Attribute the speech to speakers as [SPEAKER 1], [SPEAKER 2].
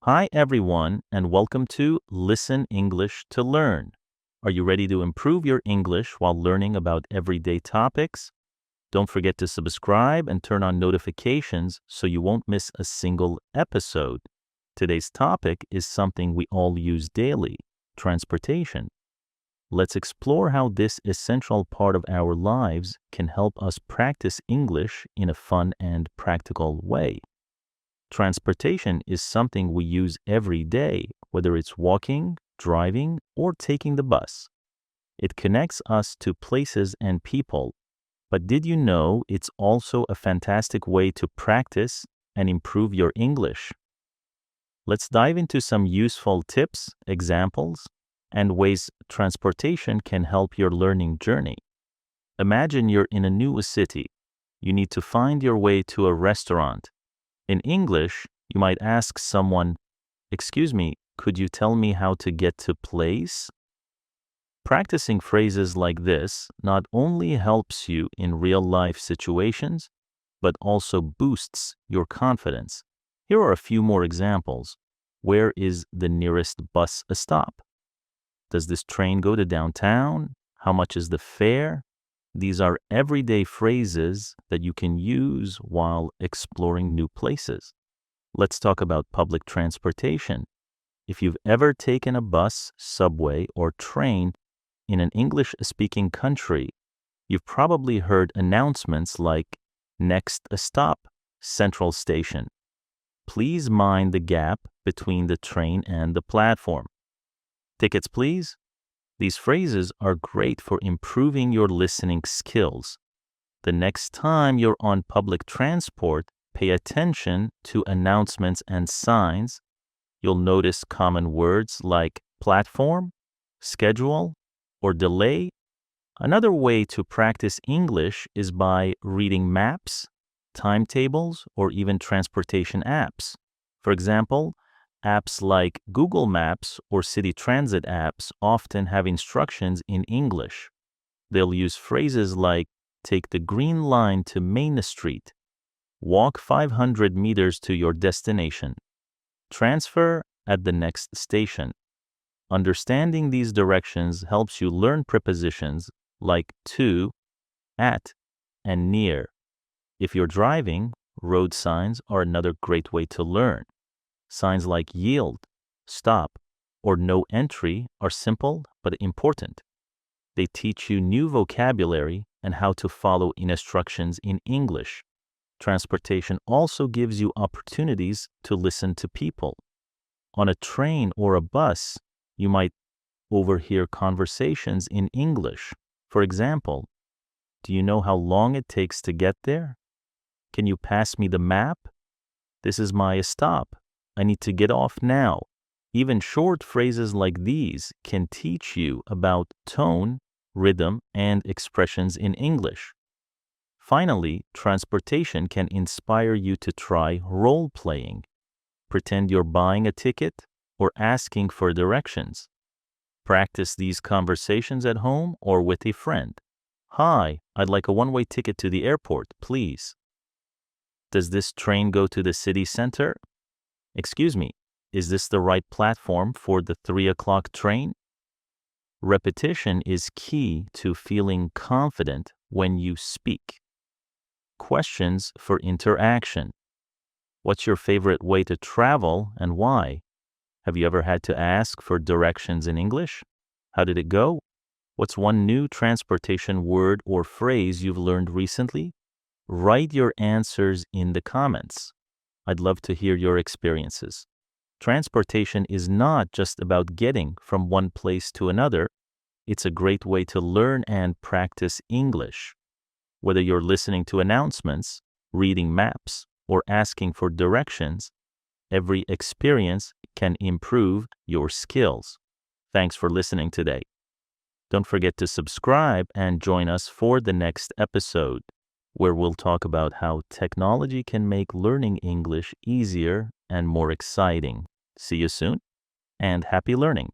[SPEAKER 1] Hi, everyone, and welcome to Listen English to Learn. Are you ready to improve your English while learning about everyday topics? Don't forget to subscribe and turn on notifications so you won't miss a single episode. Today's topic is something we all use daily: transportation. Let's explore how this essential part of our lives can help us practice English in a fun and practical way. Transportation is something we use every day, whether it's walking, driving, or taking the bus. It connects us to places and people. But did you know it's also a fantastic way to practice and improve your English? Let's dive into some useful tips, examples, and ways transportation can help your learning journey. Imagine you're in a new city. You need to find your way to a restaurant. In English, you might ask someone, "Excuse me, could you tell me how to get to place?" Practicing phrases like this not only helps you in real-life situations, but also boosts your confidence. Here are a few more examples. Where is the nearest bus stop? Does this train go to downtown? How much is the fare? These are everyday phrases that you can use while exploring new places. Let's talk about public transportation. If you've ever taken a bus, subway, or train in an English-speaking country, you've probably heard announcements like, "Next stop, Central Station. Please mind the gap between the train and the platform. Tickets, please." These phrases are great for improving your listening skills. The next time you're on public transport, pay attention to announcements and signs. You'll notice common words like platform, schedule, or delay. Another way to practice English is by reading maps, timetables, or even transportation apps. For example, apps like Google Maps or City Transit apps often have instructions in English. They'll use phrases like, "Take the green line to Main Street," "Walk 500 meters to your destination," "Transfer at the next station." Understanding these directions helps you learn prepositions like to, at, and near. If you're driving, road signs are another great way to learn. Signs like yield, stop, or no entry are simple but important. They teach you new vocabulary and how to follow instructions in English. Transportation also gives you opportunities to listen to people. On a train or a bus, you might overhear conversations in English. For example, "Do you know how long it takes to get there? Can you pass me the map? This is my stop. I need to get off now." Even short phrases like these can teach you about tone, rhythm, and expressions in English. Finally, transportation can inspire you to try role-playing. Pretend you're buying a ticket or asking for directions. Practice these conversations at home or with a friend. "Hi, I'd like a one-way ticket to the airport, please." "Does this train go to the city center?" "Excuse me, is this the right platform for the 3 o'clock train?" Repetition is key to feeling confident when you speak. Questions for interaction. What's your favorite way to travel and why? Have you ever had to ask for directions in English? How did it go? What's one new transportation word or phrase you've learned recently? Write your answers in the comments. I'd love to hear your experiences. Transportation is not just about getting from one place to another. It's a great way to learn and practice English. Whether you're listening to announcements, reading maps, or asking for directions, every experience can improve your skills. Thanks for listening today. Don't forget to subscribe and join us for the next episode, where we'll talk about how technology can make learning English easier and more exciting. See you soon, and happy learning.